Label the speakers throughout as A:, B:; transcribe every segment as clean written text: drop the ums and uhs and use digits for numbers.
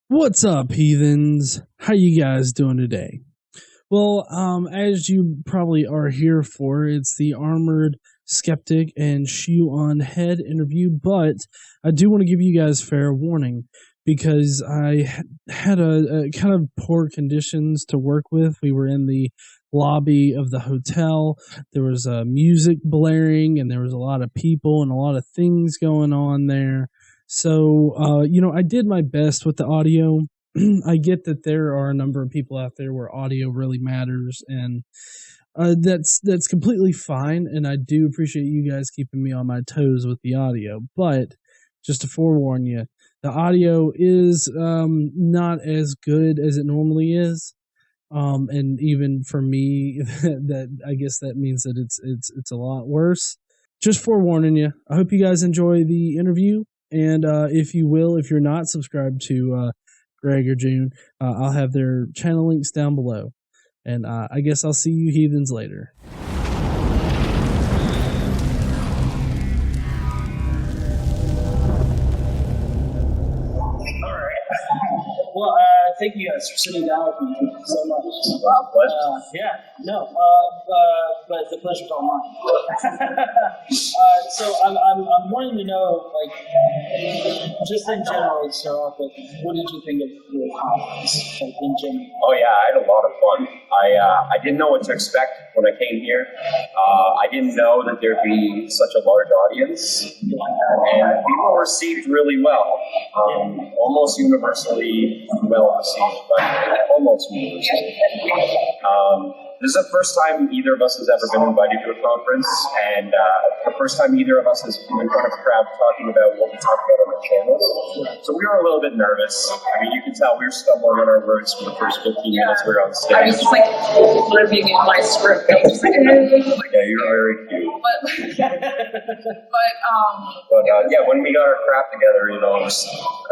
A: What's up, heathens? How you guys doing today? Well, as you probably are here for, it's the Armored Skeptic and Shoe0nHead interview, but I do want to give you guys fair warning because I had a kind of poor conditions to work with. We were in the lobby of the hotel. There was music blaring, and there was a lot of people and a lot of things going on there. So, I did my best with the audio. I get that there are a number of people out there where audio really matters, and that's completely fine. And I do appreciate you guys keeping me on my toes with the audio. But just to forewarn you, the audio is not as good as it normally is. And even for me, that I guess that means that it's a lot worse. Just forewarning you. I hope you guys enjoy the interview. And if you're not subscribed to Greg or June, I'll have their channel links down below. And I guess I'll see you heathens later. Well, thank you guys for sitting down with me so much. But the pleasure's all mine. So I'm wanting to know, just in general, to start off with, what did you think of the conference, in general?
B: Oh yeah, I had a lot of fun. I didn't know what to expect when I came here. I didn't know that there'd be such a large audience, and people were received really well. Almost universally well received, but almost universally. This is the first time either of us has ever been invited to a conference, and the first time either of us has been in front of a crowd talking about what we talk about on the channels. So we were a little bit nervous. I mean, you can tell we were stumbling on our words for the first 15 minutes we were on stage.
C: I was just living in my script. I was just like,
B: yeah, you were very cute. Yeah, when we got our crap together, I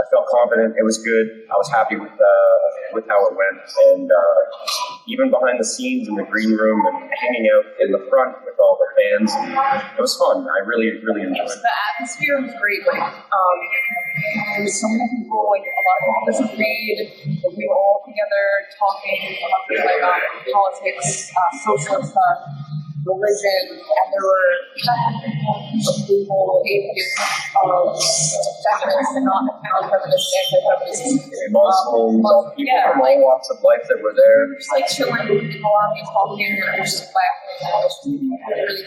B: felt confident. It was good. I was happy with how it went, and even behind the scenes in the green room and hanging out in the front with all the fans, it was fun. I really enjoyed it.
C: The atmosphere was great. There was so many people. A lot of people disagreed. We were all together talking about things like politics, social stuff, religion, and there were people, atheists, feminists, and non-feminists, anti-feminists,
B: Muslims, people from all walks of life that were there.
C: Just chilling in the lobby, talking, and just laughing. It was really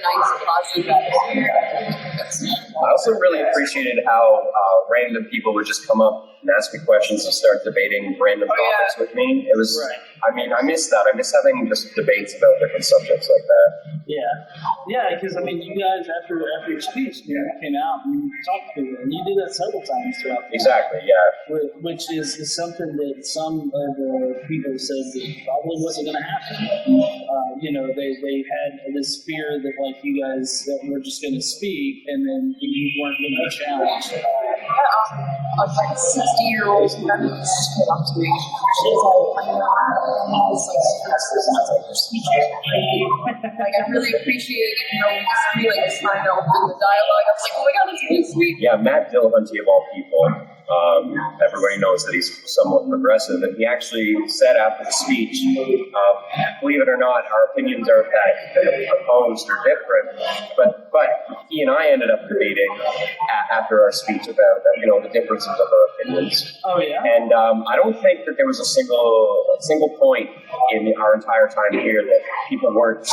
C: nice and positive atmosphere.
B: I also really appreciated how random people would just come up and ask me questions and start debating random topics with me. It was, I miss that. I miss having just debates about different subjects like that.
A: Yeah, because you guys after your speech, came out and you talked to them, and you did that several times throughout the
B: Exactly, yeah.
A: Which is something that some of the people said that probably wasn't going to happen. They had this fear that you guys that were just going to speak, and then you weren't going to be challenged.
C: A 60-year-old feminist came up to me. She's like, I really appreciate it. We just trying to open the dialogue. I was like, oh my god, it's really sweet.
B: Yeah, Matt Dillahunty of all people. Everybody knows that he's somewhat progressive, and he actually said after the speech, believe it or not, our opinions are opposed or different, but he and I ended up debating after our speech about the differences of our opinions.
A: Oh yeah.
B: And I don't think that there was a single point in our entire time here that people weren't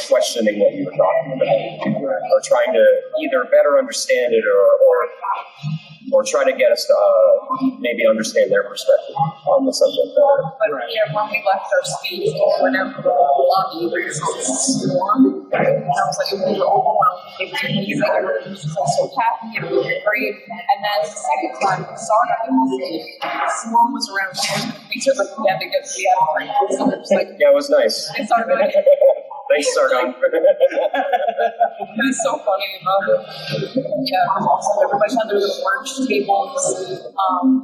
B: questioning what we were talking about, or trying to either better understand it or try to get us to maybe understand their perspective on the subject better.
C: But when we left our speech, we went out to the lobby, there was this storm, and I was like, we were overwhelmed. It was amazing. Everyone was just so happy, and we were great. And then the second time, Sargon storm was around each other. We had to get the break.
B: Yeah, it was nice.
C: And Sargon.
B: Thanks, Sargon.
C: It was so funny. Yeah, it was awesome. Everybody had their little merch tables.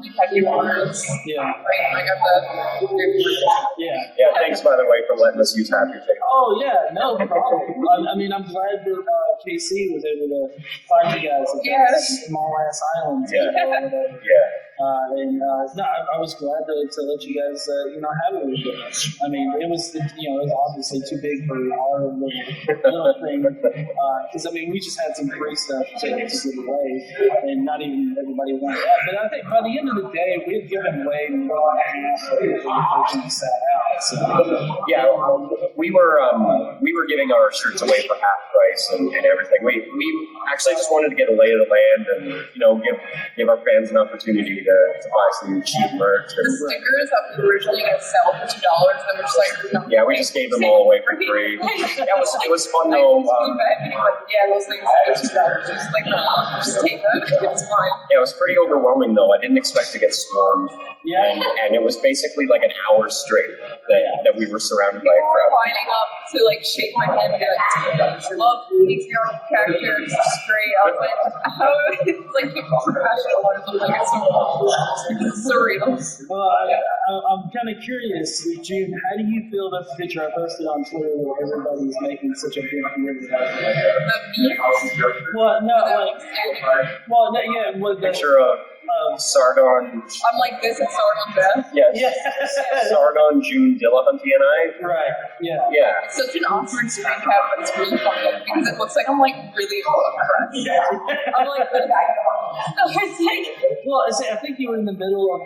C: You had your words.
A: Yeah.
C: Right. I got the.
B: Yeah. Thanks, by the way, for letting us use half your table.
A: Oh yeah, no problem. I'm glad that KC was able to find you guys at that small ass island.
B: Yeah.
D: I was glad to let you guys, have it with us. I mean, it was obviously too big for our little thing. Because, we just had some free stuff to give away, and not even everybody wanted that. But I think by the end of the day, we had given away more than half of the information we sat out. So.
B: Yeah, we were giving our shirts away for half price and everything. We actually just wanted to get a lay of the land and, give our fans an opportunity to buy some cheap merch.
C: The stickers that we were originally going to sell for $2, and we're just like, no.
B: Yeah, we just gave them all away for free. It was fun though.
C: Those things are $2. Just like, just take them. It's fine.
B: Yeah, it was pretty overwhelming though. I didn't expect to get swarmed.
D: Yeah.
B: And it was basically like an hour straight that we were surrounded by a crowd.
C: Lining up to shake my hand and be like, I love patriarchal characters. It's great. I was like, how it's like people professional ones look like it's surreal.
D: Well, I'm kind of curious, June. How do you feel about the picture I posted on Twitter where everybody's making such a big deal about it?
C: The memes?
D: Well, no, the
B: Picture of Sargon.
C: I'm like this and Sargon death.
B: Yes.
D: Yeah.
B: Sargon, June, Dillahunty, and I.
D: Right. Yeah.
B: Yeah.
C: It's such an awkward screen cap, but it's really funny because it looks like I'm like really impressed. I'm like the guy. It's like.
D: Well, I think you were in the middle of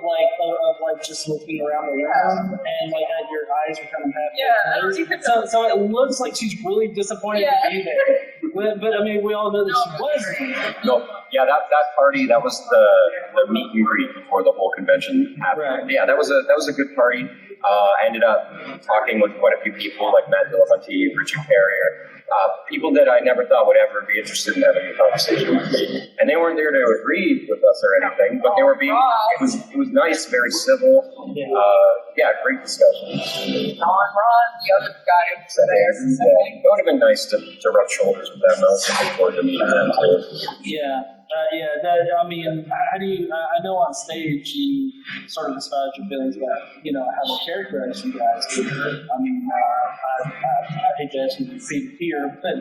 D: just looking around the room, and had your eyes were kind of half. So it looks like she's really disappointed to be there. But we all know that she wasn't.
B: No. Yeah, that party, that was the meet and greet before the whole convention happened.
D: Right.
B: Yeah, that was a good party. I ended up talking with quite a few people like Matt Dillahunty, Richard Carrier, people that I never thought would ever be interested in having a conversation with me. And they weren't there to agree with us or anything, but they were being, it was nice, very civil. Great discussion.
C: Ron, the other guy.
B: It would have been nice to rub shoulders with them. I was looking forward to meeting them too.
D: Yeah. How do you? I know on stage you sort of espouse your feelings about, how to characterize you guys. I hate to ask you to repeat here, but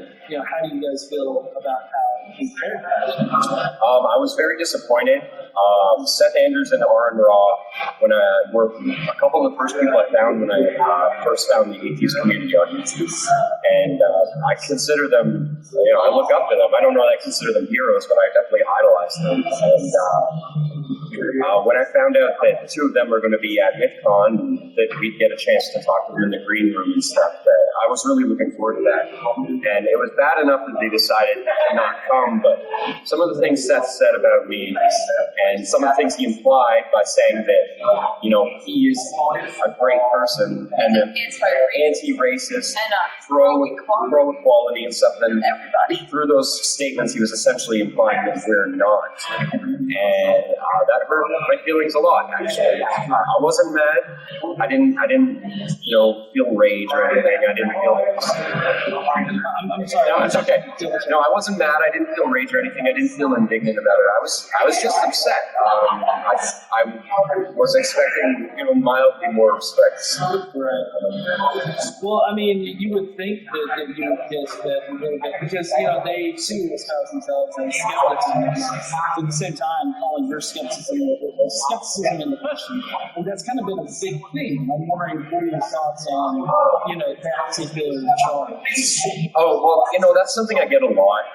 D: how do you guys feel about how you characterize you?
B: I was very disappointed. Seth Andrews and Aaron Raw, were a couple of the first people I found when I first found the atheist community on YouTube, and I consider them. I look up to them. I don't know that I consider them heroes, but I definitely idolize them. And when I found out that the two of them were going to be at MythCon, that we'd get a chance to talk to them in the green room and stuff, that I was really looking forward to that. And it was bad enough that they decided to not come, but some of the things Seth said about me, and some of the things he implied by saying that, he is a great person and an anti-racist, pro-equality and stuff, and through those statements he was essentially implying that we're not. And that hurt my feelings a lot, actually. I wasn't mad. I didn't feel rage or anything. I didn't feel.
D: I'm sorry.
B: No, it's okay. No, I wasn't mad. I didn't feel rage or anything. I didn't feel indignant about it. I was just upset. I was expecting, mildly more respect.
D: Right. Well, you would think that you would get that a little bit because they too espouse themselves as skeptics, at the same time calling your skepticism in the question, and that's kind of been a big thing. I'm wondering what are your thoughts on that particular charge.
B: Oh well, that's something I get a lot.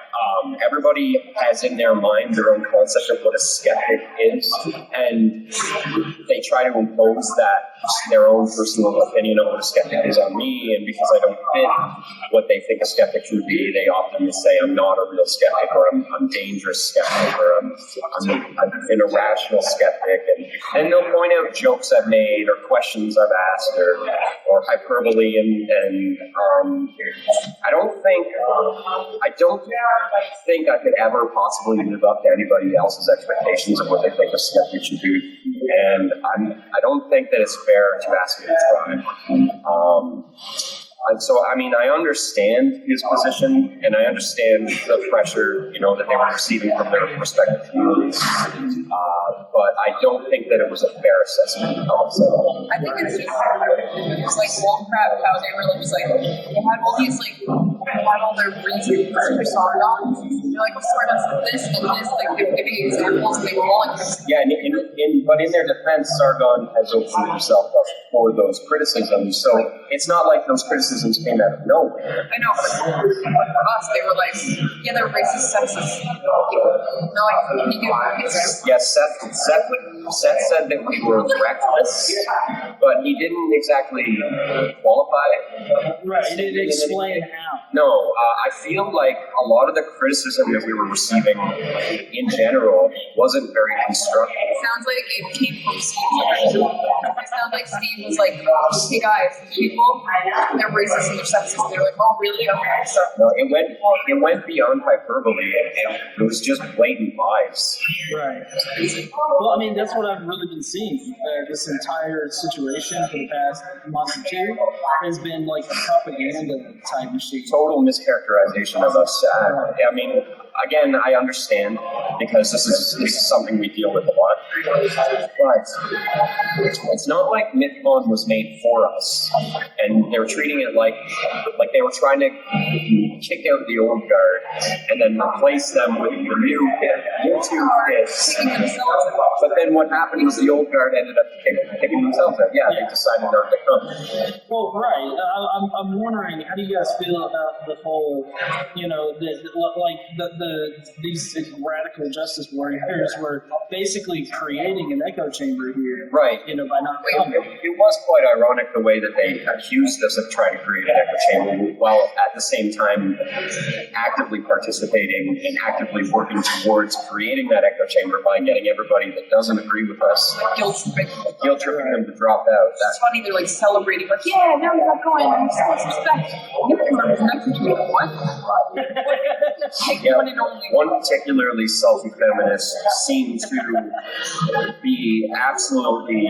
B: Everybody has in their mind their own concept of what a skeptic is, and they try to impose that their own personal opinion of what a skeptic is on me, and because I don't fit what they think a skeptic should be, they often say I'm not a real skeptic, or I'm a dangerous skeptic, or I'm an irrational skeptic, and they'll point out jokes I've made, or questions I've asked, or hyperbole, and I don't think I could ever possibly live up to anybody else's expectations of what they think a skeptic should do, and I don't think that it's fair to ask me to try. And so, I understand his position, and I understand the pressure, that they were receiving from their respective communities. But I don't think that it was a fair assessment of himself.
C: I think it's just bullcrap how they really just they had all these they had all their reasons for Sargon, You're like, Sargon said this and this, like they were giving examples and they were all like,
B: yeah, but in their defense, Sargon has opened himself up for those criticisms. So it's not like those criticisms came out of nowhere.
C: I know, but for us, they were like, yeah, they're racist, sexist. They're like, can you give examples?
B: Yes, Seth said that we were reckless, but he didn't exactly qualify it.
D: Right, he didn't explain how.
B: No, I feel like a lot of the criticism that we were receiving in general wasn't very constructive.
C: It sounds like it came from Steve. It sounds like Steve was like, hey guys, people, they're racist and they're sexist. They're like, oh really? Okay, so.
B: No, it went beyond hyperbole. It was just blatant lies.
D: Right. Well, I mean, that's what I've really been seeing. This entire situation for the past month or two has been like a propaganda type machine.
B: Total mischaracterization of us. I mean, again, I understand because this is something we deal with a lot. But it's not like MythCon was made for us, and they were treating it like they were trying to kick out the old guard and then replace them with the new YouTube kids. But then what happened was the old guard ended up kicking themselves out. Yeah, they decided not to come.
D: Well, right. I'm wondering, how do you guys feel about the whole, these radical justice warriors were basically creating an echo chamber here,
B: right?
D: By not coming.
B: It was quite ironic the way that they accused us of trying to create an echo chamber, while at the same time actively participating and actively working towards creating that echo chamber by getting everybody that doesn't agree with us guilt tripping them to drop out.
C: It's funny, they're like celebrating, like, yeah, now we're not going, and so much respect. What?
B: Yeah, one particularly salty feminist seemed to be absolutely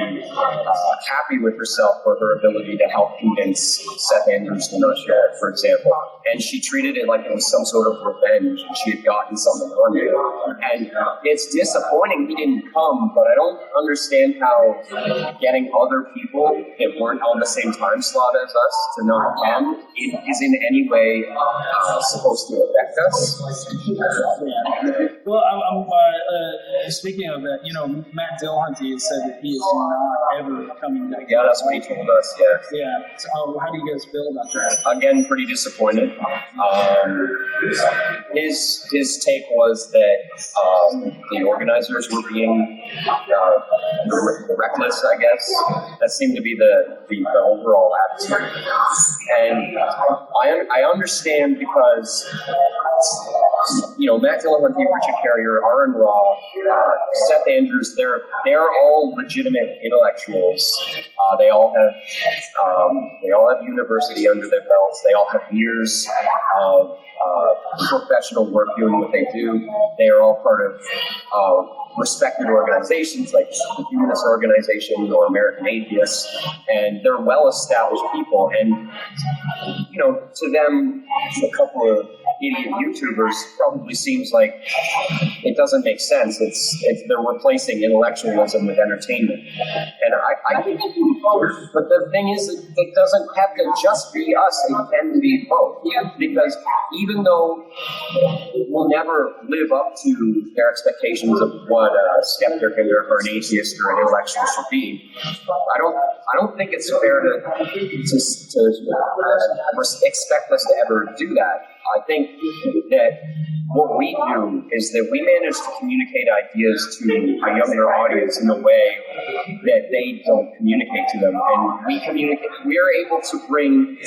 B: happy with herself for her ability to help convince Seth Andrews to not share it, for example. And she treated it like it was some sort of revenge, and she had gotten something on him. And it's disappointing he didn't come, but I don't understand how getting other people that weren't on the same time slot as us to not come is in any way supposed to affect us.
D: Yeah. Well, I'm speaking of that, Matt Dillahunty has said that he is not ever coming back.
B: Yeah, that's what he told us, yeah.
D: Yeah. So how do you guys feel about that?
B: Again, pretty disappointed. His take was that the organizers were being reckless, I guess. That seemed to be the overall attitude. And I understand because, Matt Dillahunty, Richard Carrier, Aaron Raw, Seth Andrews, they're all legitimate intellectuals. They all have university under their belts. They all have years of professional work doing what they do. They are all part of respected organizations like the Humanist Organization or American Atheists, and they're well-established people. And to them, a couple of idiot YouTubers probably seems like it doesn't make sense. It's they're replacing intellectualism with entertainment, and I think that can be both. But the thing is, it doesn't have to just be us. It can be both. Yeah. Because even though we'll never live up to their expectations of what a skeptic or an atheist or an intellectual should be, I don't think it's fair to expect us to ever do that. I think that what we do is that we manage to communicate ideas to a younger audience in a way that they don't communicate to them. And we are able to bring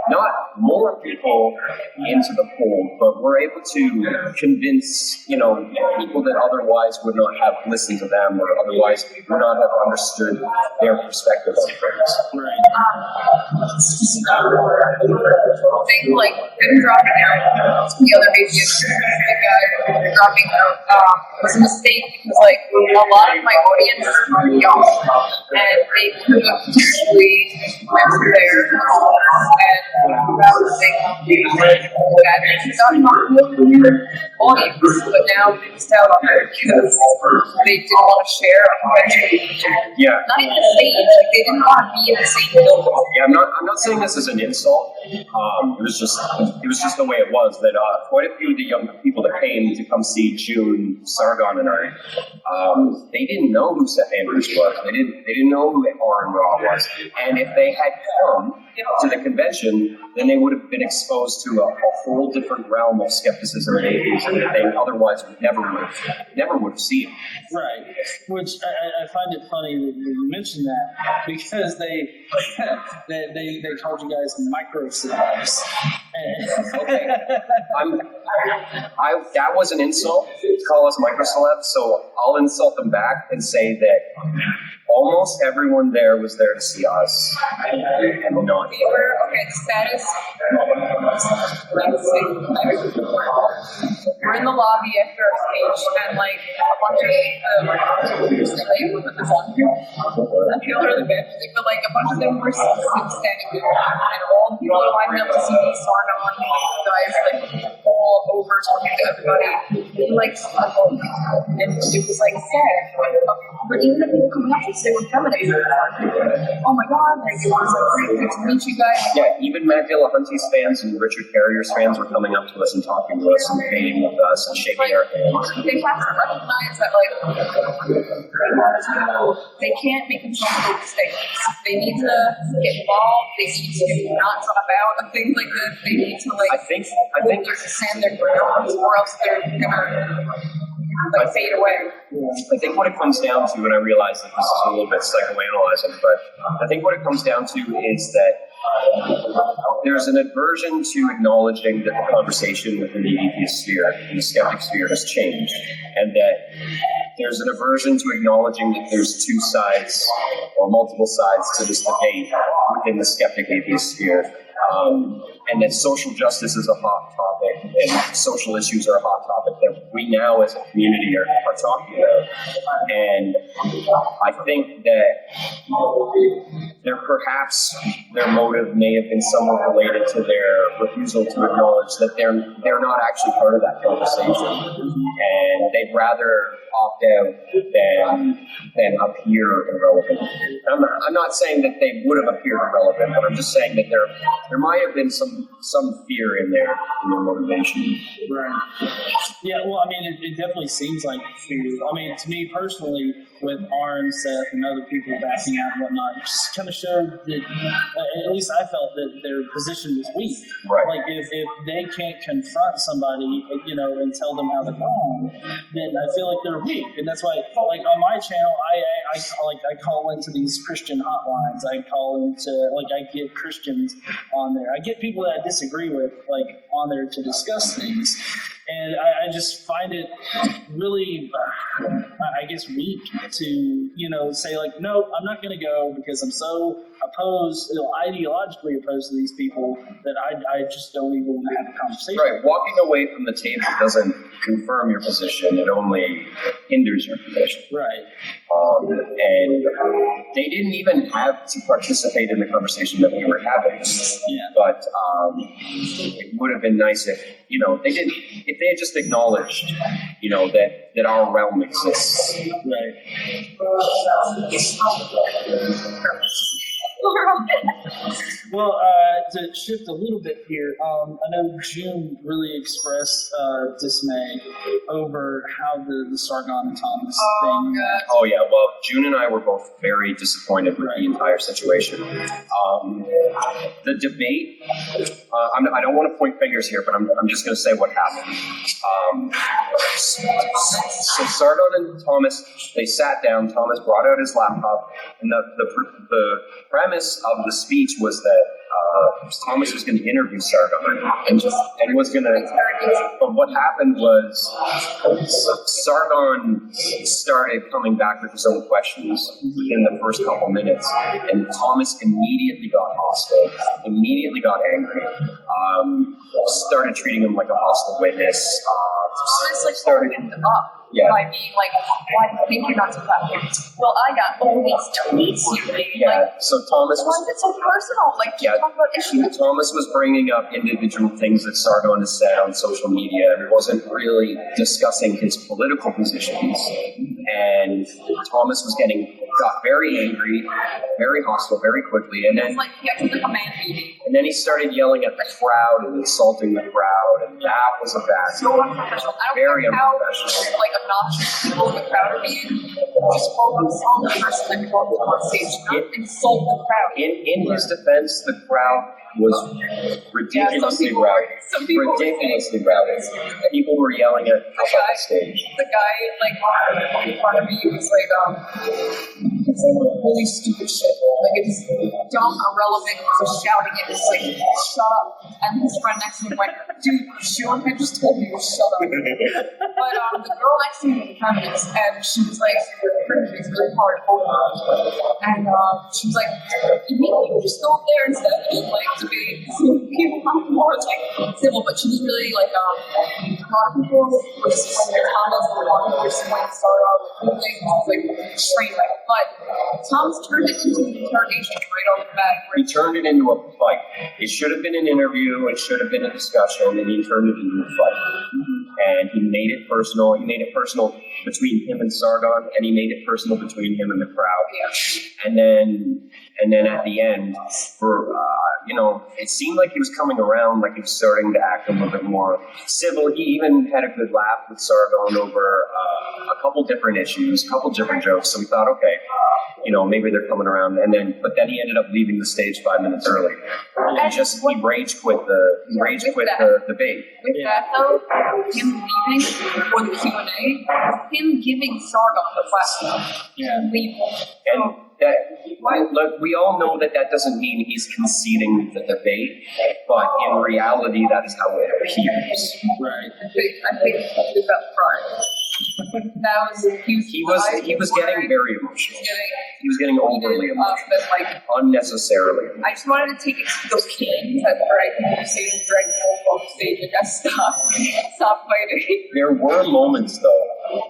B: not more people into the fold, but we're able to convince, people that otherwise would not have listened to them or otherwise would not have understood their perspective on things.
C: Right. Like, I'm dropping out the other atheist guy dropping was a mistake because like a lot of my audience is young, and they could have potentially went there and that was a thing that got your audience, but now they missed out on it because they didn't want to share a convention.
B: Yeah.
C: Not even the stage, like they didn't want to be in the same building.
B: Yeah, I'm not saying this as an insult. It was just the way it was that quite a few of the young people that came to come see June, Sargon, and I, they didn't know who Seth Andrews was. They didn't know who Aaron Ra was. And if they had come to the convention, then they would have been exposed to a whole different realm of skepticism and atheism that they otherwise never would have seen.
D: Right. Which I find it funny that you mentioned that because they called you guys micro celebs.
B: Okay. That was an insult to call us micro celebs, so I'll insult them back and say that almost everyone there was there to see us and not.
C: We were, okay, status. We're in the lobby after our speech, and like a bunch of I feel really bad, but like a bunch of them were standing there, and all the people lined up to see me, Sargon, guys, like all over talking to everybody, like, and it was like sad. But even the people coming up to say we're feminine, oh my god, like it was like great to meet you guys.
B: Yeah, even Matt Dillahunty's fans and Richard Carrier's fans were coming up to us and talking to us and debating with us and shaking our hands.
C: They have to recognize that, like, they can't make themselves mistakes. They need to get involved. They need to not talk about a thing like this. They need to, like,
B: I think
C: stand their ground, or else they're gonna like fade away.
B: I think what it comes down to, and I realize that this is a little bit psychoanalyzing, but I think what it comes down to is that there's an aversion to acknowledging that the conversation within the atheist sphere and the skeptic sphere has changed, and that there's an aversion to acknowledging that there's two sides or multiple sides to this debate within the skeptic atheist sphere. And that social justice is a hot topic, and social issues are a hot topic that we now as a community are talking about. And I think that their motive may have been somewhat related to their refusal to acknowledge that they're not actually part of that conversation, and they'd rather opt out than appear irrelevant. I'm not saying that they would have appeared irrelevant, but I'm just saying that there might have been some fear in their motivation.
D: Right. Yeah, well, I mean, it definitely seems like fear. I mean, to me personally, with Arn, Seth, and other people backing out and whatnot, it just kind of showed that, at least I felt that their position was weak.
B: Right.
D: Like, if they can't confront somebody, and tell them how they're wrong, then I feel like they're weak. And that's why, like, on my channel, I call into these Christian hotlines. I get Christians on there. I get people that I disagree with, like, on there to discuss things. And I just find it really, I guess, weak to, say, like, no, I'm not going to go because I'm so opposed, ideologically opposed to these people that I just don't even want to have a conversation.
B: Right. Walking away from the table doesn't confirm your position. It only hinders your position.
D: Right.
B: And they didn't even have to participate in the conversation that we were having.
D: Yeah.
B: But it would have been nice if they had just acknowledged, that our realm exists.
D: Right. Well, to shift a little bit here, I know June really expressed dismay over how the Sargon and Thomas thing.
B: Oh yeah, well, June and I were both very disappointed with the entire situation. The debate, I don't want to point fingers here, but I'm just going to say what happened. So Sargon and Thomas, they sat down. Thomas brought out his laptop, and the premise of the speech was that Thomas was going to interview Sargon and was going to. But what happened was Sargon started coming back with his own questions within the first couple minutes, and Thomas immediately got hostile, immediately got angry, started treating him like a hostile witness,
C: just like opened up.
B: Yeah.
C: By being like, why do you think you're not so happy? Well, I got all these tweets you made.
B: Yeah,
C: Like,
B: so Thomas
C: why is it so personal? Like, you talk about issues.
B: Thomas was bringing up individual things that Sargon has said on social media and wasn't really discussing his political positions. And Thomas got very angry, very hostile, very quickly, and then
C: It's like he acted like a man meeting.
B: and then he started yelling at the crowd and insulting the crowd, and that was a bad
C: So unprofessional. I don't
B: Very
C: care how
B: unprofessional.
C: like obnoxious people in the crowd are being. Just focus on the person that brought them on stage, not insult the crowd.
B: In his defense, the crowd was ridiculously rowdy.
C: Some people
B: Ridiculously rowdy. People were yelling at us on the stage.
C: The guy, like, in front of me was like, he's saying really stupid shit. Like, it's dumb, irrelevant, just shouting it. It's like, shut up. And his friend next to me went, dude, Shoe0nHead just told me to shut up. But the girl next to me was a feminist, and she was like, it's really hard over. And she was like, you mean you just go up there instead and, like, debate? People come more, like, civil, but she was really, like, a lot of people were disappointed in Thomas, and a lot of people were disappointed in Sargon. She was, like, train wreck. But Thomas turned it into an interrogation right off the bat.
B: He turned it into a fight. It should have been an interview, it should have been a discussion, and he turned it into a fight. And he made it personal. He made it personal between him and Sargon, and he made it personal between him and the crowd.
C: Yeah.
B: And then at the end, it seemed like he was coming around, like he was starting to act a little bit more civil. He even had a good laugh with Sargon over a couple different issues, a couple different jokes. So we thought, okay, maybe they're coming around. But then he ended up leaving the stage 5 minutes early. He rage quit the debate.
C: With that, though, him leaving for the Q&A, him giving Sargon the platform.
B: Yeah.
C: Leaving.
B: And look, we all know that doesn't mean he's conceding the debate, but in reality, that is how it appears.
D: Right.
C: I think he got fried. He
B: was getting very emotional. He was getting overly emotional,
C: like,
B: unnecessarily.
C: I just wanted to take it to those cans that were like saying dragged both off stage. Like, stop fighting.
B: There were moments though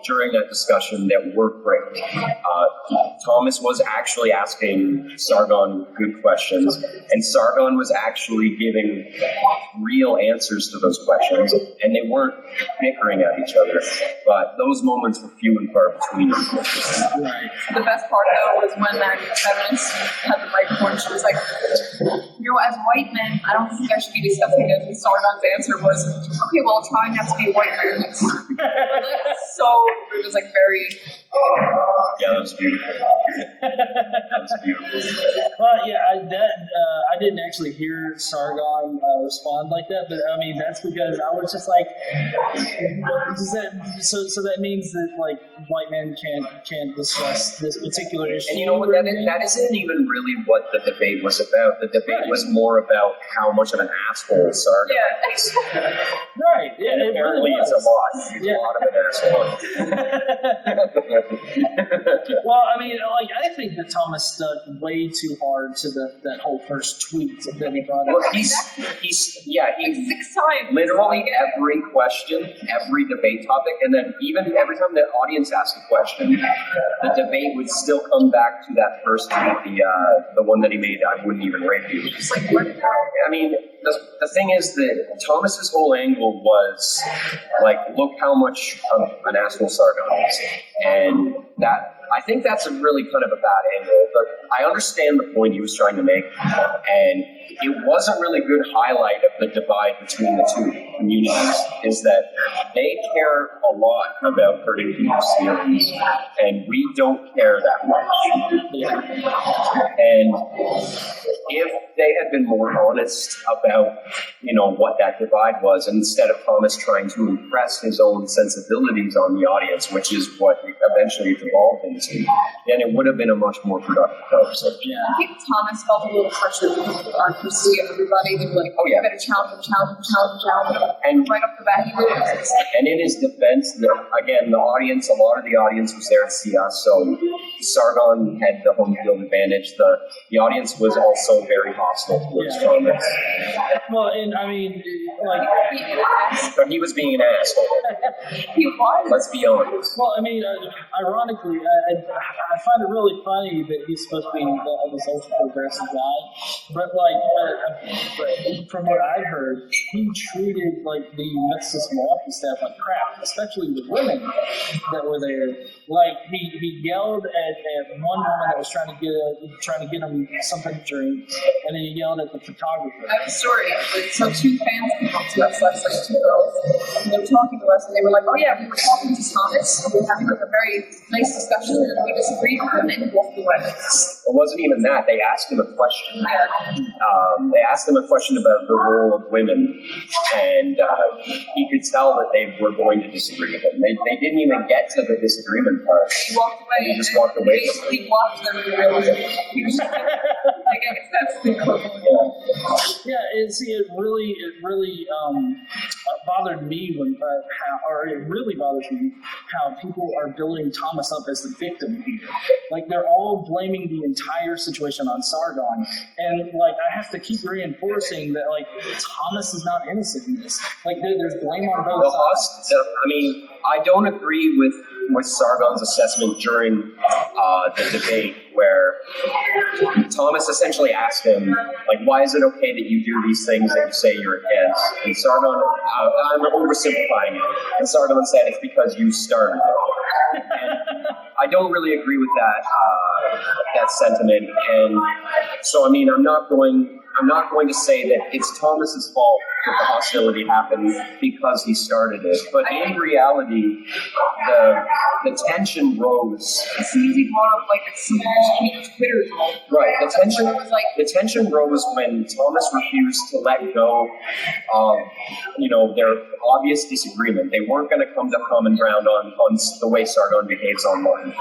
B: during that discussion that were great. Thomas was actually asking Sargon good questions, and Sargon was actually giving real answers to those questions, and they weren't bickering at each other. But those moments were few and far between.
D: Right.
C: The best part though was when that feminist had the microphone. She was like, as white men, I don't think I should be discussing this. And Sargon's answer was, okay, well, try not to be a white man. So it was like very.
B: Yeah, that was beautiful. That was beautiful.
D: Well, yeah, I didn't actually hear Sargon respond like that, but I mean that's because I was just like, so that means that like white men can't discuss this particular issue.
B: And you know what? That isn't even really what the debate was about. The debate was more about how much of an asshole Sargon is.
D: Right. Yeah,
B: and apparently it's a lot. He's a lot of an asshole.
D: Well, I mean, like I think that Thomas stuck way too hard to that whole first tweet that he brought up.
B: Well, he's
C: 6 times.
B: Literally every question, every debate topic, and then even every time the audience asked a question, the debate would still come back to that first tweet, the one that he made. I wouldn't even rate you.
C: It's like, what?
B: I mean, the thing is that Thomas's whole angle was like, look how much of an asshole Sargon is, and that. I think that's a really kind of a bad angle, but I understand the point he was trying to make, and it was a really good highlight of the divide between the two communities, is that they care a lot about hurting people's feelings, and we don't care that much. And if they had been more honest about, what that divide was, instead of Thomas trying to impress his own sensibilities on the audience, which is what eventually it evolved into, then it would have been a much more productive conversation.
C: Yeah. I think Thomas felt a little pressure because of the artistry of everybody. They were like, oh yeah, better challenge him. And right off the bat, he did it.
B: And in his defense, again, a lot of the audience was there to see us, so Sargon had the home field advantage. The audience was also very hostile. towards Thomas.
D: Well, and I mean, like,
B: But he was being an asshole.
C: He was.
B: Let's be honest.
D: well, I mean, ironically, I find it really funny that he's supposed to be this ultra progressive guy, but like, from what I've heard, he treated like the Mythicist Milwaukee staff like crap, especially the women that were there. Like he yelled at one woman that was trying to get him something to drink, and then he yelled at the photographer.
C: I have a story. So two fans came up to us, like two girls, and they were talking to us, and they were like, "Oh yeah, we were talking to Thomas, and we were having like a very nice discussion, and we disagreed with him, and he walked away."
B: It wasn't even that. They asked him a question. They asked him a question about the role of women, and he could tell that they were going to disagree with him. They didn't even get to the disagreement part.
C: He walked away.
B: He just walked away.
C: Basically blocked them. He was just like, I guess that's the equivalent.
D: Yeah, it really bothered me it really bothers me how people are building Thomas up as the victim here. Like they're all blaming the entire situation on Sargon, and like I have to keep reinforcing that like Thomas is not innocent in this. Like there's blame on both sides.
B: I mean, I don't agree with Sargon's assessment during the debate where Thomas essentially asked him, like, why is it okay that you do these things that you say you're against? And Sargon, I'm oversimplifying it, and Sargon said it's because you started it. And I don't really agree with that sentiment, and so I mean, I'm not going to say that it's Thomas's fault that the hostility happened because he started it, but in reality, the tension rose.
C: As soon as he brought up like some Twitter,
B: Right, the tension rose when Thomas refused to let go of, their obvious disagreement. They weren't going to come to common ground on the way Sargon behaves online.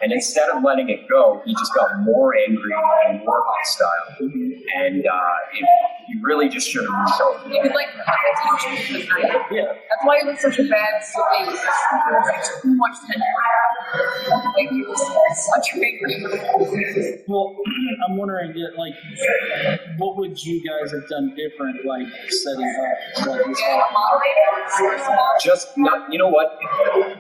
B: And instead of letting it go, he just got more angry and more hostile. And he really just should have moved on.
C: he would like attention to the night.
D: Yeah.
C: That's why it was such a bad debate. There was like too much tension. Like he was such a big.
D: Well, I'm wondering, like, what would you guys have done different, like setting up like this?
C: Yeah, moderator.
B: Just not, you know what?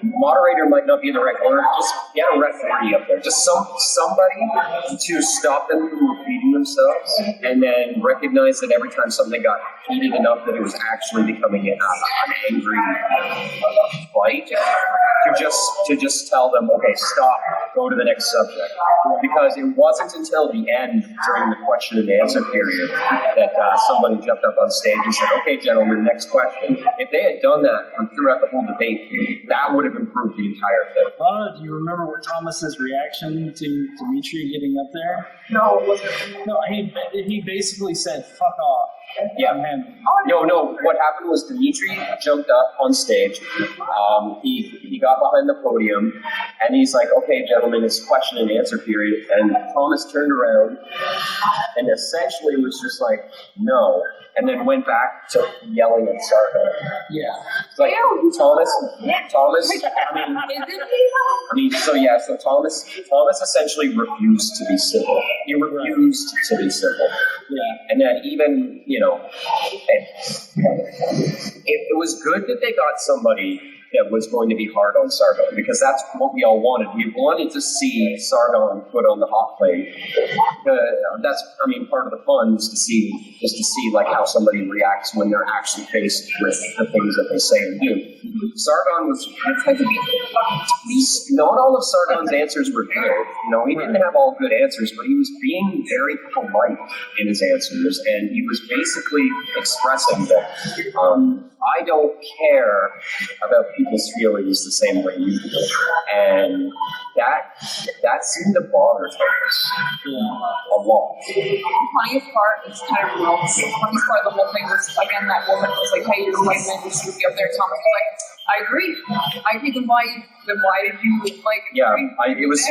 B: Moderator might not be the right word. Just get a referee up there. Just somebody to stop them from repeating themselves, and then recognize that every time something got heated enough that it was actually becoming an angry fight, to just tell them, okay, stop, go to the next subject. Because it wasn't until the end, during the question and answer period, that somebody jumped up on stage and said, okay, gentlemen, next question. If they had done that throughout the whole debate, that would have improved the entire thing.
D: Do you remember what Thomas's reaction to Dimitri getting up there?
C: No, it wasn't.
D: No, he basically said, fuck off.
B: Yeah. No. What happened was Dimitri jumped up on stage. He got behind the podium, and he's like, "Okay, gentlemen, it's question and answer period." And Thomas turned around and essentially was just like, "No," and then went back to yelling at Sargon.
D: Yeah.
B: It's like, Thomas. So Thomas essentially refused to be civil. He refused to be civil.
D: Yeah.
B: And then even, it was good that they got somebody that was going to be hard on Sargon, because that's what we all wanted. We wanted to see Sargon put on the hot plate. That's part of the fun is to see like how somebody reacts when they're actually faced with the things that they say and do. Sargon was not all of Sargon's answers were good. He didn't have all good answers, but he was being very polite in his answers, and he was basically expressing that I don't care about people's feelings the same way you do, and that seemed to bother Thomas a lot.
C: The funniest part is kind of wrong. The funniest part of the whole thing was, again, that woman was like, "Hey, you're a white man, you should be up there." Thomas was like, "I agree. I think then why did you like?"
B: Yeah, it was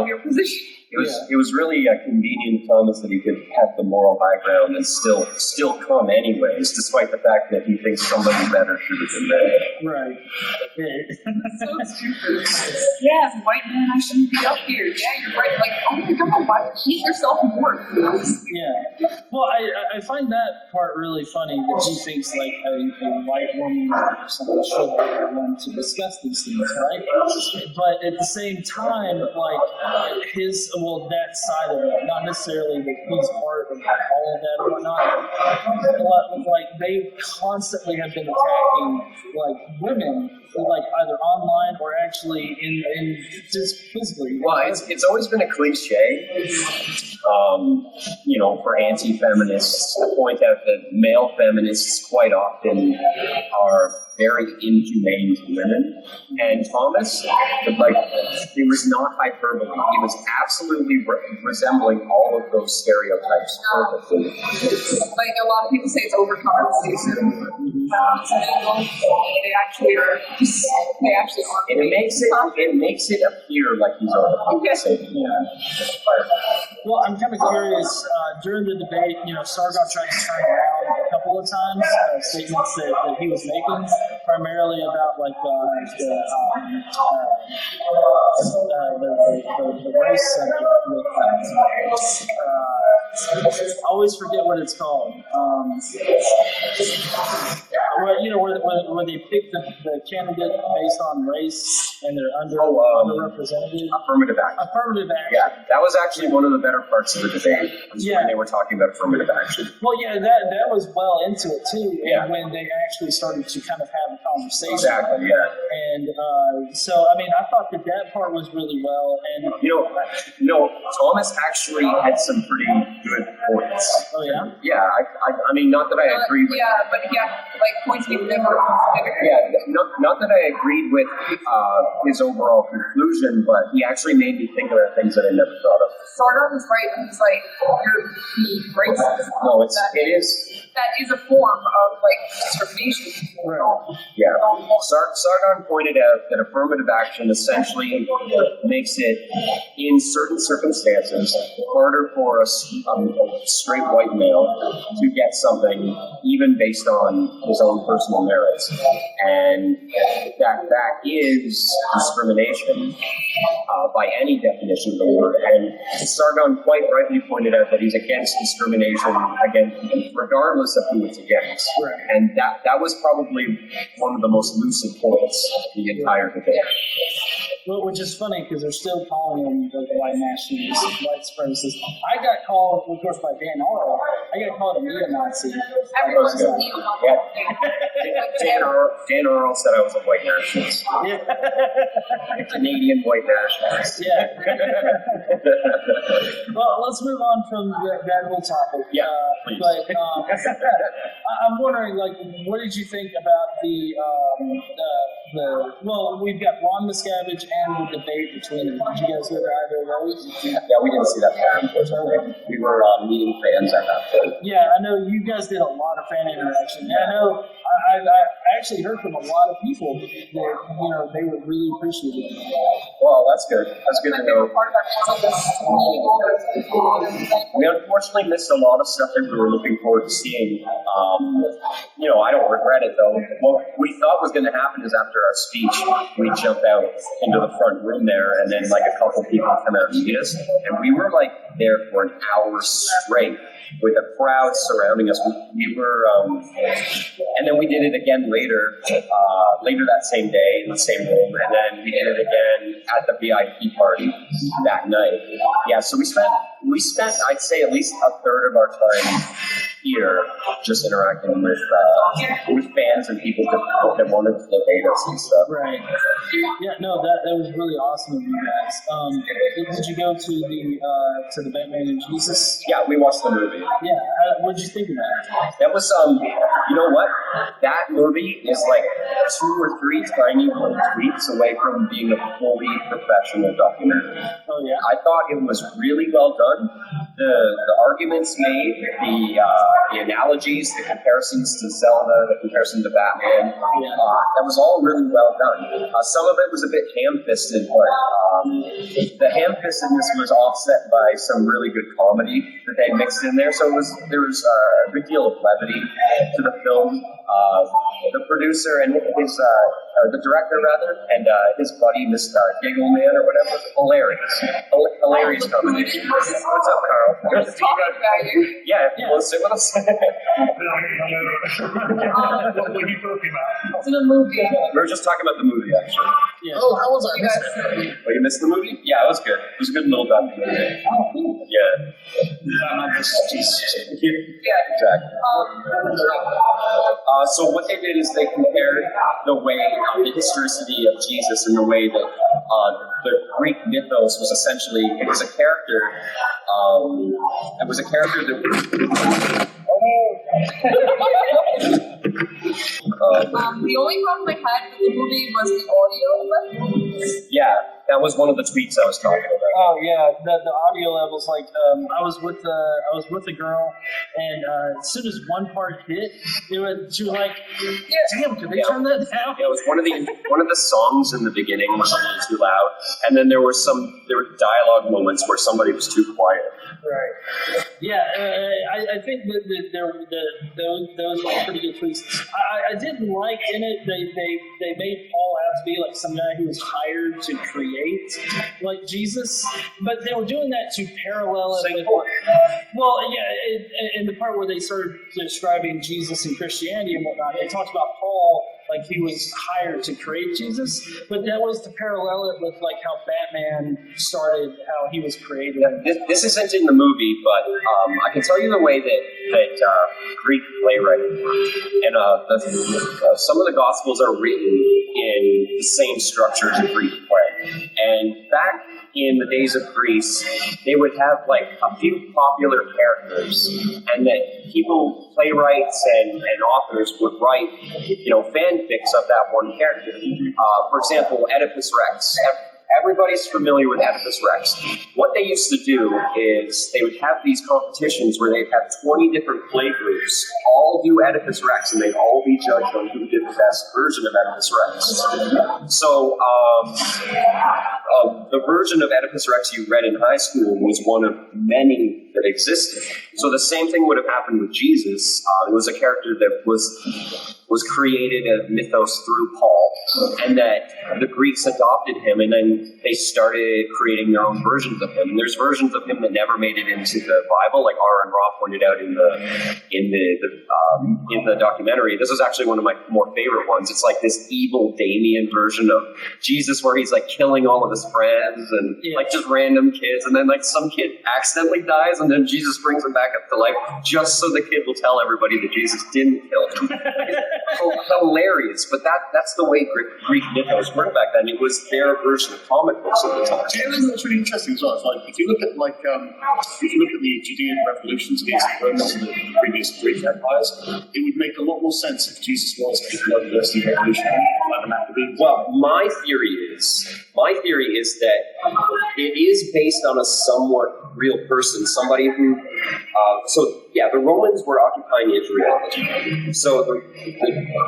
C: your position.
B: It was really convenient to Thomas that he could have the moral high ground and still come anyways, despite the fact that he thinks somebody better should have been there.
D: Right.
C: So stupid. Yeah, as a white man, I shouldn't be up here. Yeah, you're right. Like, oh my God, why? keep yourself worth.
D: Yeah. Well, I find that part really funny that he thinks like a white woman or something should be the one to discuss these things, right? But at the same time, like that side of it, not necessarily that he's part of all of that or whatnot, but like they constantly have been attacking like women, like either online or actually in just physically.
B: Well, it's always been a cliche, for anti-feminists to point out that male feminists quite often are very inhumane to women. And Thomas, it was not hyperbole. He was absolutely resembling all of those stereotypes perfectly.
C: Like a lot of people say it's overcompensation. They actually are.
B: It makes it appear like he's overcompensating. Yeah.
D: Well, I'm kind of curious. During the debate, Sargon tried to turn around a couple of times statements that he was making, primarily about like the race subject with I always forget what it's called. Where they pick the candidate based on race and they're underrepresented.
B: Affirmative action.
D: Affirmative action.
B: Yeah, that was actually one of the better parts of the debate. When they were talking about affirmative action.
D: Well, yeah, that was well into it too.
B: Yeah.
D: When they actually started to kind of have a conversation.
B: Exactly. Yeah.
D: And so, I mean, I thought that part was really well. And
B: Thomas actually had some pretty good points.
D: Oh yeah.
B: Yeah. I mean, not that I agreed with.
C: Yeah, but like points we've never considered.
B: Yeah, not that I agreed with his overall conclusion, but he actually made me think about things that I never thought of.
C: Sargon was right. He's like, you're being racist.
B: No, it is.
C: That is a form of discrimination.
B: Right. Yeah. Sargon pointed out that affirmative action essentially makes it, in certain circumstances, harder for a straight white male to get something, even based on his own personal merits, and that is discrimination by any definition of the word. And Sargon quite rightly pointed out that he's against discrimination regardless of who it's against.
D: Right.
B: And that was probably one of the most lucid points of the entire debate.
D: Well, which is funny because they're still calling him the white nationalist, white supremacist. I got called, of course, by Dan Arl. I got called a neo-Nazi.
C: Everyone's a neo-Nazi.
B: Dan Arl said I was a white nationalist.
D: Yeah.
B: A Canadian white nationalist.
D: Yeah. Well, let's move on from that whole topic.
B: Yeah, please.
D: But I'm wondering, what did you think about we've got Ron Miscavige and the debate between them. Did you guys go to either of those?
B: Yeah, we didn't see that part, unfortunately. We were meeting fans at that point.
D: Yeah, I know you guys did a lot of fan interaction. And I know I actually heard from a lot of people that, they would really appreciate it.
B: Well, that's good. That's good to know. We unfortunately missed a lot of stuff that we were looking forward to seeing. I don't regret it, though. What we thought was going to happen is after our speech, we jump out into the front room there, and then a couple people come out and meet us, and we were there for an hour straight with a crowd surrounding us. We were, and then we did it again later that same day in the same room, and then we did it again at the VIP party that night. Yeah, so we spent, I'd say, at least a third of our time here just interacting with fans and people that wanted to debate us and stuff.
D: Right. Yeah, no, that was really awesome of you guys. Did you go to the Batman and Jesus?
B: Yeah, we watched the movie.
D: Yeah, what did you think of that?
B: That was you know what? That movie is 2 or 3 tiny tweaks away from being a fully professional documentary.
D: Oh yeah.
B: I thought it was really well done. The arguments made, the analogies, the comparisons to Zelda, the comparison to Batman, that was all really well done. Some of it was a bit ham-fisted, but the ham-fistedness was offset by some really good comedy that they mixed in there. So there was a good deal of levity to the film. the producer and his, the director rather, and his buddy, Mr. Giggle Man or whatever. Hilarious. Hilarious combination. What's up, Carl?
C: We're just talking about you.
B: Yeah, want to sit with us?
E: What were you talking about?
C: It's in a movie.
B: We were just talking about the movie, actually.
D: Yeah.
E: Oh, how was that?
C: You guys said it.
B: Oh, you missed the movie? Yeah, it was good. It was a good little documentary.
C: Oh, cool.
B: Yeah.
C: Yeah.
B: Exactly. So what they did is they compared the way, the historicity of Jesus and the way that the Greek mythos was essentially, it was a character, that
C: The only problem I had with the movie was the audio of it.
B: yeah, that was one of the tweets I was talking about.
D: Oh yeah, the audio levels. Like I was with a girl, and as soon as one part hit, she was like, "Damn, could they turn that down?"
B: Yeah, it was one of the songs in the beginning was a little too loud, and then there were dialogue moments where somebody was too quiet.
D: Right. Yeah, I think that those were pretty good tweets. I didn't like in it they made Paul out to be like some guy who was hired to create like Jesus, but they were doing that to parallel it with. Well, yeah, in the part where they started describing Jesus and Christianity and whatnot, they talked about Paul like he was hired to create Jesus, but that was to parallel it with like how Batman started, how he was created.
B: Yeah, this isn't in the movie, but I can tell you the way that Greek playwriting worked. And some of the Gospels are written in the same structure as a Greek play. And back in the days of Greece, they would have like a few popular characters, and that playwrights and authors would write, fanfics of that one character. For example, Oedipus Rex. Everybody's familiar with Oedipus Rex. What they used to do is they would have these competitions where they'd have 20 different play groups all do Oedipus Rex, and they'd all be judged on who did the best version of Oedipus Rex. So the version of Oedipus Rex you read in high school was one of many that existed. So the same thing would have happened with Jesus. It was a character that was created a mythos through Paul, and that the Greeks adopted him, and then they started creating their own versions of him. And there's versions of him that never made it into the Bible, like Aaron Ra pointed out in the documentary. This is actually one of my more favorite ones. It's like this evil Damien version of Jesus, where he's like killing all of his friends and like just random kids, and then like some kid accidentally dies, and then Jesus brings him back up to life just so the kid will tell everybody that Jesus didn't kill him. Hilarious, but that's the way Greek mythos worked back then. It was their version of comic books at the time.
E: That's really interesting as well. It's like if you look at the Judean revolutions against the Romans and the previous Greek empires, it would make a lot more sense if Jesus was a bloodthirsty revolutionary like the Maccabees.
B: Well, my theory is that it is based on a somewhat real person, somebody who. The Romans were occupying Israel. So the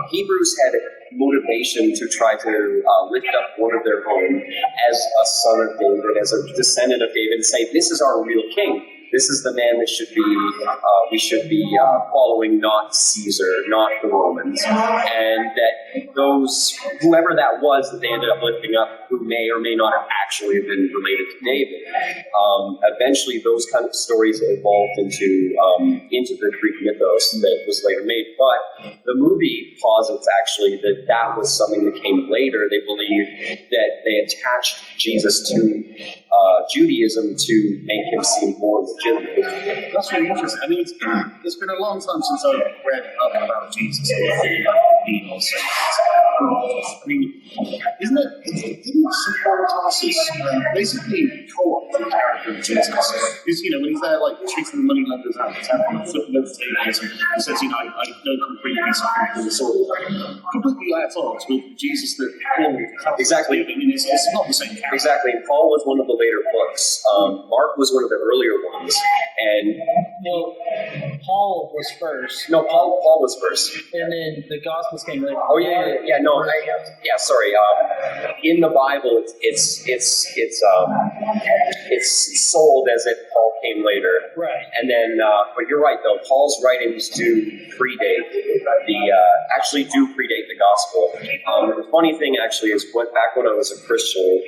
B: Hebrews had motivation to try to lift up one of their own as a son of David, as a descendant of David, and say, this is our real king. This is the man that we should be following, not Caesar, not the Romans. And that whoever that was that they ended up lifting up, who may or may not have actually been related to David, eventually those kind of stories evolved into the Greek mythos that was later made. But the movie posits actually that was something that came later. They believe that they attached Jesus to Judaism to make him seem more legitimate.
E: That's really interesting. I mean, it's been a long time since I've read up about Jesus. I mean, didn't St. Paul Tarsus basically co-opt the character of Jesus? Because, when he's there, like, chasing the money lenders out of town, flipping over tables, and he says, I don't completely something from the soil. Completely at odds with Jesus that Paul
B: exactly.
E: I mean, it's not the same character.
B: Exactly. Paul was one of the later books. Mark was one of the earlier ones, and
D: Well, Paul was first.
B: no, Paul was first.
D: And then the Gospels came later.
B: Oh yeah. No, sorry. In the Bible, it's sold as if Paul came later.
D: Right.
B: And then, but you're right though. Paul's writings do predate the gospel. The funny thing actually is, back when I was a Christian,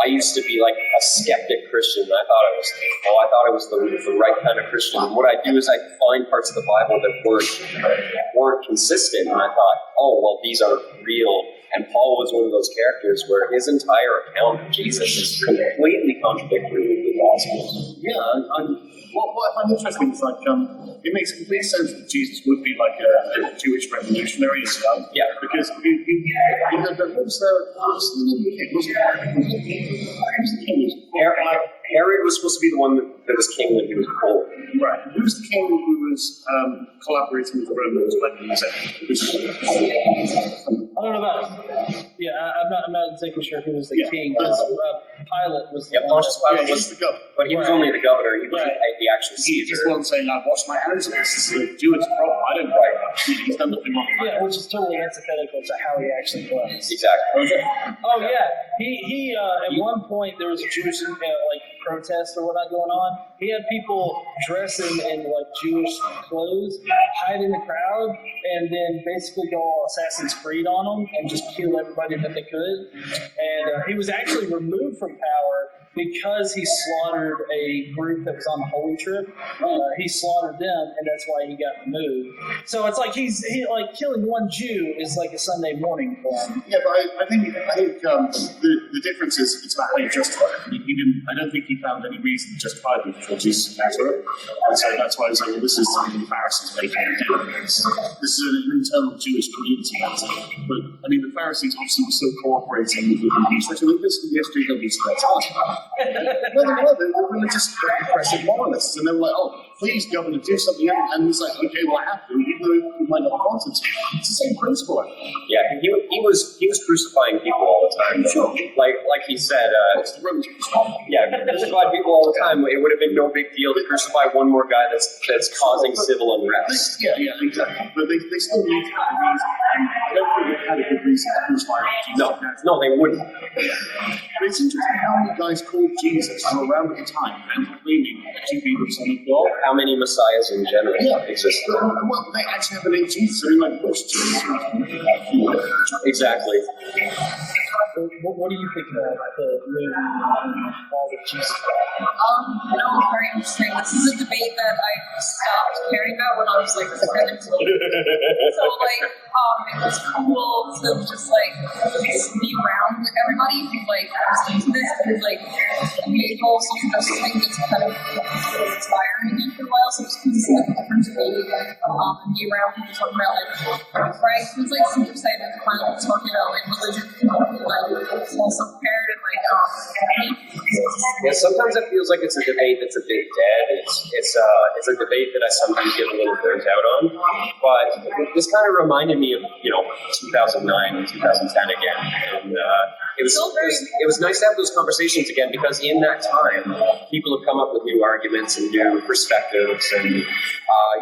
B: I used to be like a skeptic Christian. I thought I was the right kind of Christian. And what I do is I find parts of the Bible that weren't consistent, and I thought, oh well, these are real. And Paul was one of those characters where his entire account of Jesus is completely contradictory with the Gospels.
E: Yeah, what I find interesting is it makes complete sense that Jesus would be like a Jewish revolutionary and stuff.
B: Yeah.
E: Because what was the king?
B: Herod was supposed to be the one that was king when he was born.
E: Right. Who was the king who was collaborating with the Romans when he was
D: I don't know about it. Yeah, I'm not exactly sure who was the king. Because Pilate was the one.
B: Pontius Pilate was
E: the governor.
B: But he was only the governor. He was the actual
E: He's
B: Caesar.
E: the one saying, I wash my hands of this. This is a Jewish problem. I don't write. He's done nothing wrong.
D: Yeah, which is totally antithetical to how he actually was.
B: Exactly.
D: Oh yeah, he at one point there was a Jewish protest or whatnot going on. He had people dressing in like Jewish clothes, hide in the crowd, and then basically go all Assassin's Creed on them and just kill everybody that they could. And he was actually removed from power because he slaughtered a group that was on a holy trip. He slaughtered them, and that's why he got removed. So it's like he killing one Jew is like a Sunday morning for him.
E: Yeah, but I think the difference is it's about how you justify it. I don't think he found any reason to justify it for Jesus of Nazareth. And so that's why I was like, well, this is something the Pharisees making it do. This is an internal Jewish community. But I mean, the Pharisees obviously were still cooperating with the Jews. So this is the history of these guys. No, they were really just oppressive moralists, and they were like, "Oh, please, governor, do something." And he's like, "Okay, well, I have to, even though you might not want to." It's the same principle.
B: Yeah, he was crucifying people all the time.
E: Sure.
B: Like he said, crucify people all the time. It would have been no big deal to crucify one more guy that's causing civil unrest.
E: Yeah, exactly. But they still need to have a reason. I don't think they had a good reason to crucify Jesus.
B: No, they wouldn't.
E: But it's interesting how many guys called Jesus were around at the time and claiming to be the Son of God.
B: How many messiahs in general exist?
E: Well, they actually have the name Jesus, so they might push Jesus.
B: Exactly.
D: What do you think about the movie All of Jesus?
C: That was very interesting. This is a debate that I stopped caring about when I was like 17. So it was cool to just be around everybody who I was into this because the whole social justice thing that's kind of inspiring me for a while. So it's cool to see a different debate and be around people talking about Christ. It was super exciting to finally talking about religion. Also paired and
B: yeah, sometimes it feels like it's a debate that's a bit dead. It's a debate that I sometimes get a little burnt out on. But this kind of reminded me of 2009 and 2010 again, and it was nice to have those conversations again because in that time people have come up with new arguments and new perspectives, and I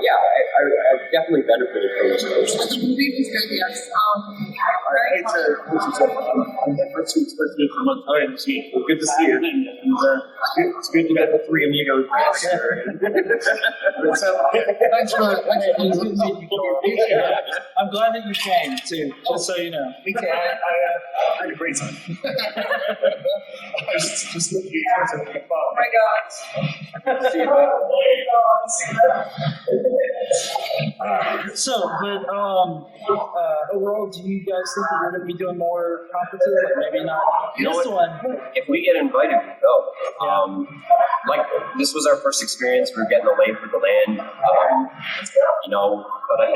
B: definitely benefited from those conversations.
C: The movie was good, yes.
B: Good to see you. It's good to get the three amigos back here.
E: Thanks for
D: I'm glad that you came too, just so you know.
E: I had a great time. I was just looking at it.
C: Oh my God.
D: Overall, do you guys think that we're going to be doing more conferences? Maybe not this one.
B: If we get invited, we go. This was our first experience. We were getting the lay for the land. But I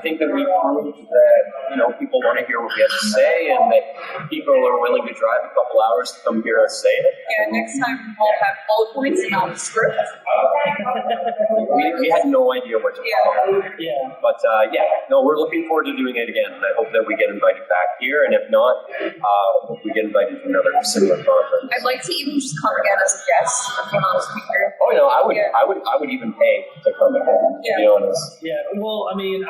B: think that we proved that people want to hear what we have to say, and that people are willing to drive a couple hours to come hear us say it.
C: Yeah, next time we'll have bullet points and not the script.
B: we had no idea where to follow.
D: Yeah.
B: But no, we're looking forward to doing it again. And I hope that we get invited back here. And if not, hope we get invited to another similar conference.
C: I'd like to even just come again as a guest, if I'm not a speaker.
B: Oh, no, I would even pay to come again, to be honest.
D: Yeah, well, I mean,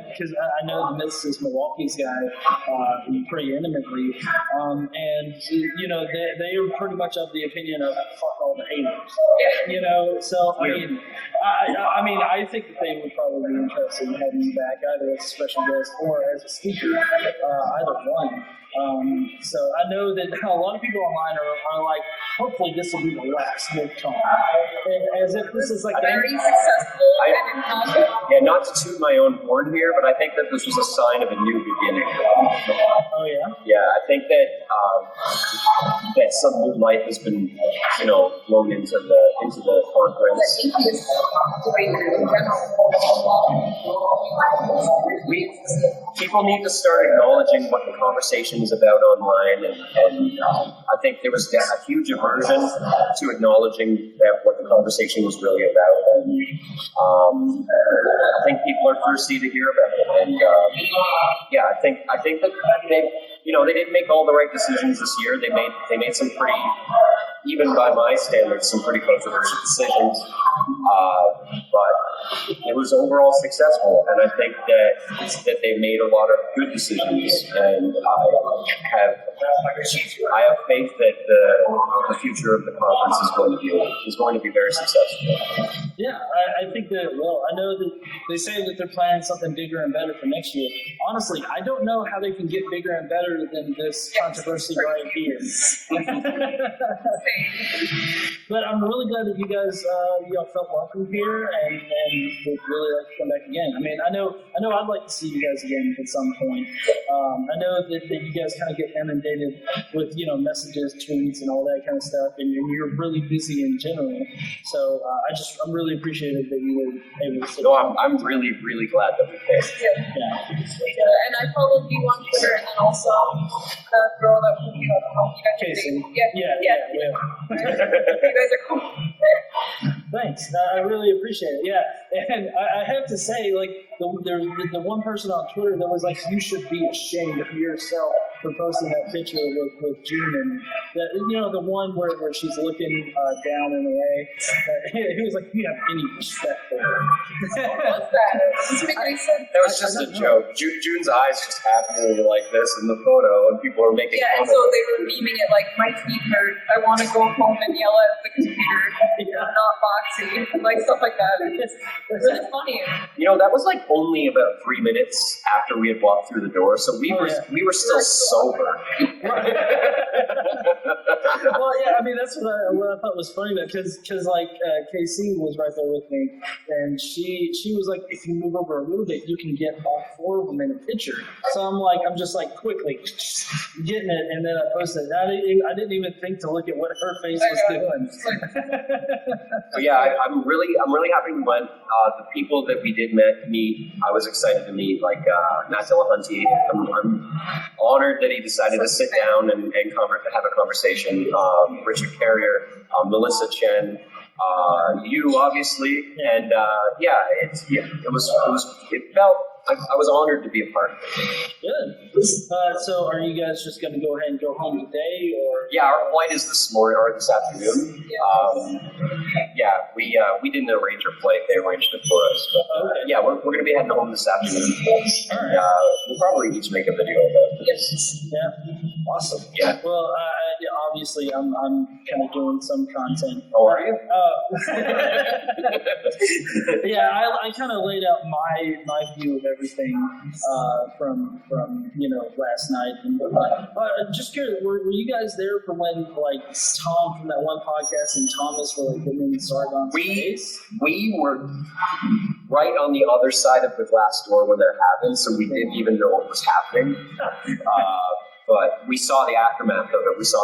D: because I know the Myths Milwaukee's guy pretty intimately, and you know they are pretty much of the opinion of fuck all the haters. You know, so I mean, I think that they would probably be interested in having you back either as a special guest or as a speaker, either one. So I know that a lot of people online are like, hopefully this will be the last MythCon. As if this is like
C: very successful and
B: not to toot my own horn here, but I think that this was a sign of a new beginning.
D: Oh yeah?
B: Yeah, I think that that some new life has been, blown into the conference. People need to start acknowledging what the conversation is about online, and I think there was a huge aversion to acknowledging that what the conversation was really about, and I think people are thirsty to hear about it, and I think that they didn't make all the right decisions this year. They made some pretty, even by my standards, some pretty controversial decisions, but it was overall successful, and I think that they made a lot of good decisions, and I have faith that the future of the conference is going to be very successful.
D: Yeah, I think that. Well, I know that they say that they're planning something bigger and better for next year. Honestly, I don't know how they can get bigger and better than this controversy right here. But I'm really glad that you guys felt welcome here and would really like to come back again. I mean, I know I'd like to see you guys again at some point. I know that you guys kind of get inundated with messages, tweets, and all that kind of stuff, and you're really busy in general. So I'm really appreciative that you were able to sit down.
B: I'm really, really glad that we came.
C: Yeah. And I followed you on Twitter, and then also the girl that you guys
D: Casey.
C: Yeah. You guys are cool.
D: Thanks. I really appreciate it. Yeah, and I have to say, like, the one person on Twitter that was like, "You should be ashamed of yourself for posting that picture with June," and the one where she's looking down and away. He was like, "You have any respect for her?"
C: What's that?
B: That was just a joke. June's eyes just happened to be like this in the photo, and people were making fun
C: and
B: of
C: so
B: it.
C: they were memeing it like, "My feet hurt. I want to go home and yell at the computer. I'm not boxing," like stuff like that. It's really funny.
B: That was like only about 3 minutes after we had walked through the door, so we were still sober.
D: Well, yeah, I mean, that's what I thought was funny, because like KC was right there with me, and she was like, "If you move over a little bit, you can get all four of them in a picture." So I'm just like quickly getting it, and then I posted it. I didn't even think to look at what her face was doing.
B: But yeah, I'm really happy we went. The people that we did meet, I was excited to meet, like Matt Dillahunty. I'm honored that he decided to sit down and have a conversation. Richard Carrier, Melissa Chen, you obviously, and it felt. I was honored to be a part of it.
D: Good. So are you guys just going to go ahead and go home today, or?
B: Yeah, our flight is this morning or this afternoon. We didn't arrange our flight; they arranged it for us. But we're going to be heading home this afternoon.
D: All right.
B: We'll probably each make a video of it.
D: Yeah. Awesome.
B: Yeah.
D: Well, obviously, I'm kind of doing some content.
B: Oh, are you?
D: Yeah, I kind of laid out my view of everything from last night. And just curious, were you guys there for when like Tom from that one podcast and Thomas were like getting in Sargon's face?
B: We were right on the other side of the glass door when that happened, so we didn't even know what was happening. But we saw the aftermath of it. We saw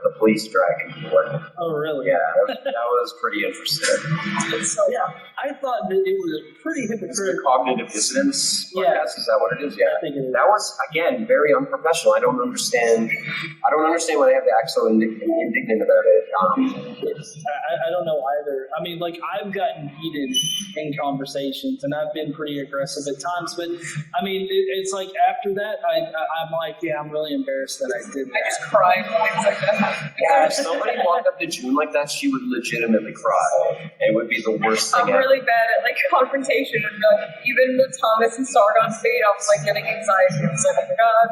B: the police dragging people.
D: Oh, really? really.
B: Yeah, that was pretty interesting.
C: So
D: Yeah, I thought that it was pretty
B: It's the
D: hypocritical.
B: cognitive dissonance
D: Yeah.
B: podcast. Is that what it is? Yeah.
D: I think it is.
B: That was again very unprofessional. I don't understand why they have to act so indignant about it.
D: I don't know either. I mean, like, I've gotten heated in conversations, and I've been pretty aggressive at times, but, I mean, it's like, after that, I'm like, yeah, I'm really embarrassed that I did
C: I
D: that.
C: just cried and things like that.
B: Yeah, if somebody walked up to June like that, she would legitimately cry. It would be the worst thing
C: I'm
B: ever.
C: really bad at like confrontation, and even with Thomas and Sargon fate, I was like getting anxiety. I was like, oh my god,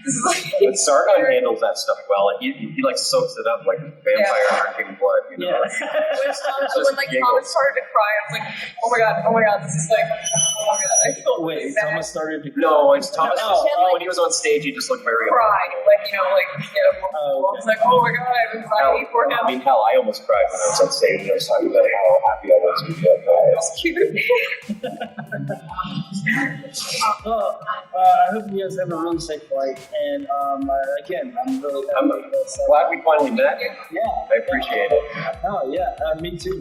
C: this is like.
B: But Sargon handles that stuff well. He like soaks it up like vampire drinking blood. You know?
D: Yeah.
C: When like Thomas started to cry, I was like, oh my god, this is like, oh my god, I feel really
D: Wait,
C: bad.
D: Thomas started to
B: No, it's Thomas.
D: Oh,
B: When he was on stage, he just looked very
C: Cry, like I was like, oh my god, I have anxiety for him.
B: I mean, hell, I almost cried when I was on stage and I was talking about how happy I was to be up there.
C: It was cute.
D: Well, I hope you guys have a really safe flight, and again, I'm really happy
B: I'm
D: with this.
B: glad we finally met.
D: Yeah.
B: I appreciate it.
D: Oh, yeah, me too.